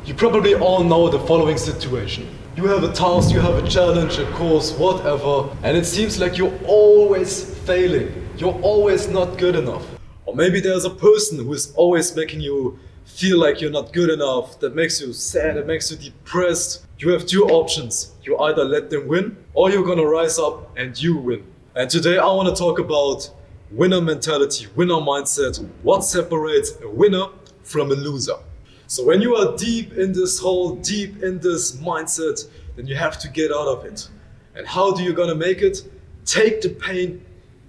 You probably all know the following situation. You have a task, you have a challenge, a course, whatever, and it seems like you're always failing. You're always not good enough. Or maybe there's a person who is always making you feel like you're not good enough, that makes you sad, that makes you depressed. You have two options. You either let them win, or you're gonna rise up and you win. And today I wanna talk about winner mentality, winner mindset, what separates a winner from a loser. So when you are deep in this hole, deep in this mindset, then you have to get out of it. And how do you gonna make it? Take the pain,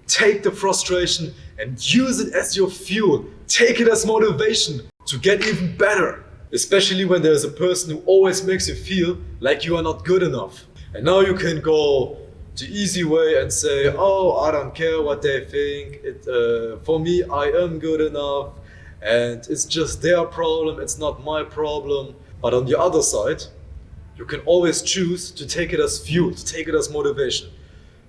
take the frustration, and use it as your fuel. Take it as motivation to get even better. Especially when there's a person who always makes you feel like you are not good enough. And now you can go the easy way and say, oh, I don't care what they think. For me, I am good enough. And it's just their problem, it's not my problem. But on the other side, you can always choose to take it as fuel, to take it as motivation.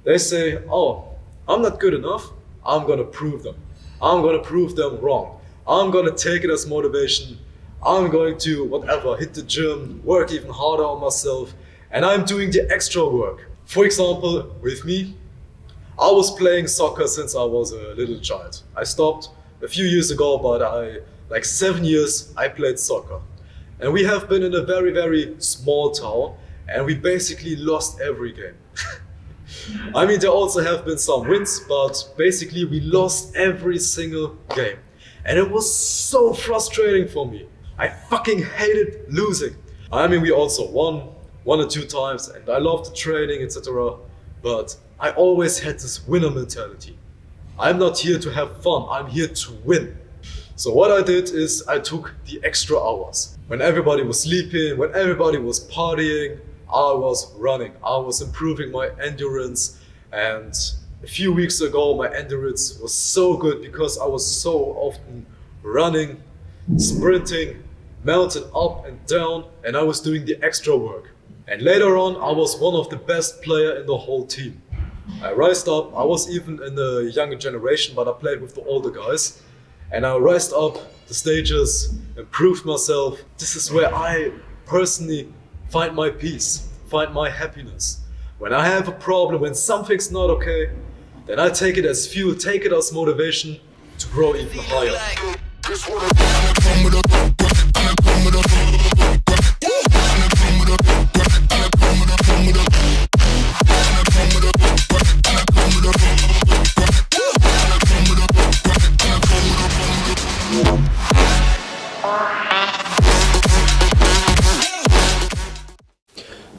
They say, oh, I'm not good enough, I'm gonna prove them. I'm gonna prove them wrong. I'm gonna take it as motivation. I'm going to, whatever, hit the gym, work even harder on myself, and I'm doing the extra work. For example, with me, I was playing soccer since I was a little child. I stopped a few years ago, but like 7 years, I played soccer. And we have been in a very, very small town, and we basically lost every game. I mean, there also have been some wins, but basically we lost every single game. And it was so frustrating for me. I fucking hated losing. I mean, we also won 1 or 2 times, and I loved the training, etc. But I always had this winner mentality. I'm not here to have fun, I'm here to win. So what I did is I took the extra hours. When everybody was sleeping, when everybody was partying, I was running. I was improving my endurance, and a few weeks ago my endurance was so good because I was so often running, sprinting, mountain up and down, and I was doing the extra work. And later on I was one of the best players in the whole team. I rised up, I was even in the younger generation, but I played with the older guys. And I rised up the stages, improved myself. This is where I personally find my peace, find my happiness. When I have a problem, when something's not okay, then I take it as fuel, take it as motivation to grow even higher.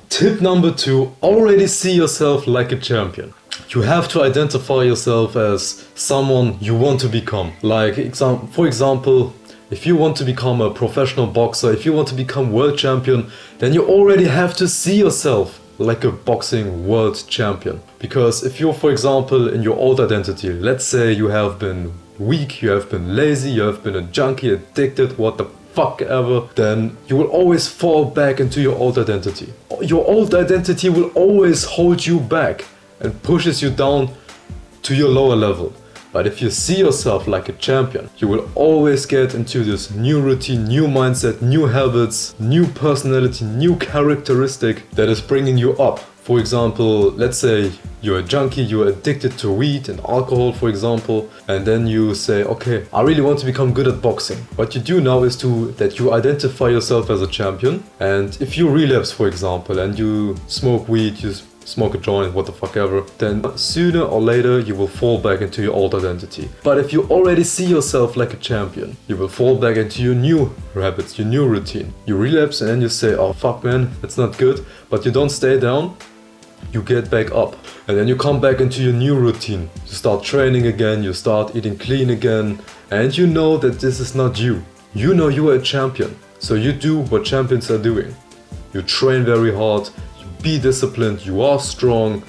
Tip number 2, already see yourself like a champion. You have to identify yourself as someone you want to become. Like, for example, if you want to become a professional boxer, if you want to become world champion, then you already have to see yourself like a boxing world champion. Because if you're, for example, in your old identity, let's say you have been weak, you have been lazy, you have been a junkie, addicted, what the fuck ever, then you will always fall back into your old identity. Your old identity will always hold you back and pushes you down to your lower level. But if you see yourself like a champion, you will always get into this new routine, new mindset, new habits, new personality, new characteristic that is bringing you up. For example, let's say you're a junkie, you're addicted to weed and alcohol, for example, and then you say, okay, I really want to become good at boxing. What you do now is that you identify yourself as a champion, and if you relapse, for example, and you smoke weed, you smoke a joint, what the fuck ever, then sooner or later you will fall back into your old identity. But if you already see yourself like a champion, you will fall back into your new habits, your new routine. You relapse and then you say, oh fuck man, that's not good, but you don't stay down. You get back up and then you come back into your new routine. You start training again, you start eating clean again, and you know that this is not you. You know you are a champion, so you do what champions are doing. You train very hard, you be disciplined, you are strong,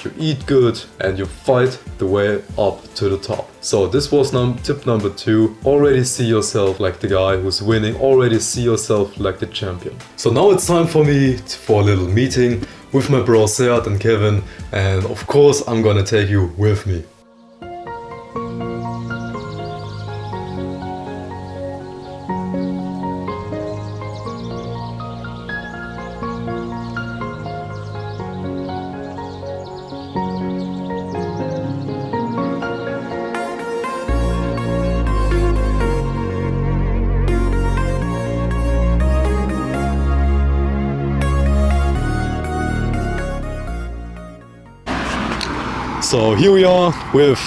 you eat good, and you fight the way up to the top. So this was tip number 2. Already see yourself like the guy who's winning, already see yourself like the champion. So now it's time for me for a little meeting with my bros Sead and Kevin, and of course I'm gonna take you with me. So here we are with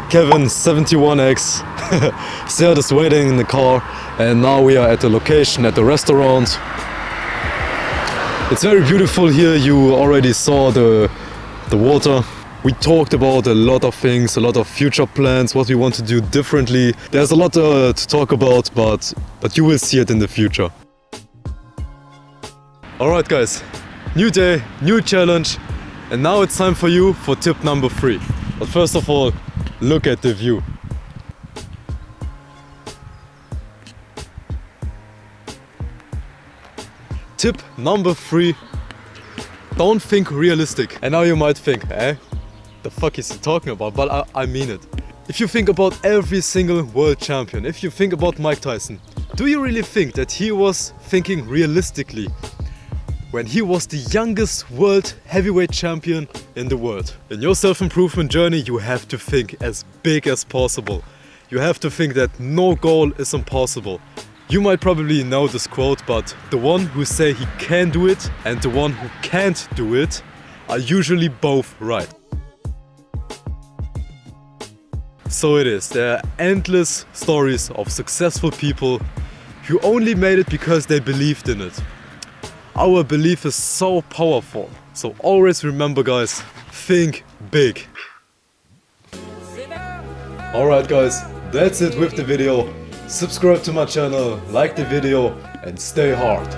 Kevin 71X. Still just waiting in the car, and now we are at the location, at the restaurant. It's very beautiful here. You already saw the water. We talked about a lot of things, a lot of future plans, what we want to do differently. There's a lot to talk about, but you will see it in the future. Alright guys, new day, new challenge, and now it's time for you for tip number 3. But first of all, look at the view. Tip number 3, don't think realistic. And now you might think, the fuck is he talking about? But I mean it. If you think about every single world champion, if you think about Mike Tyson, do you really think that he was thinking realistically when he was the youngest world heavyweight champion in the world? In your self-improvement journey, you have to think as big as possible. You have to think that no goal is impossible. You might probably know this quote, but the one who say he can do it and the one who can't do it are usually both right. So it is. There are endless stories of successful people who only made it because they believed in it. Our belief is so powerful. So always remember guys, think big. Alright guys, that's it with the video. Subscribe to my channel, like the video, and stay hard.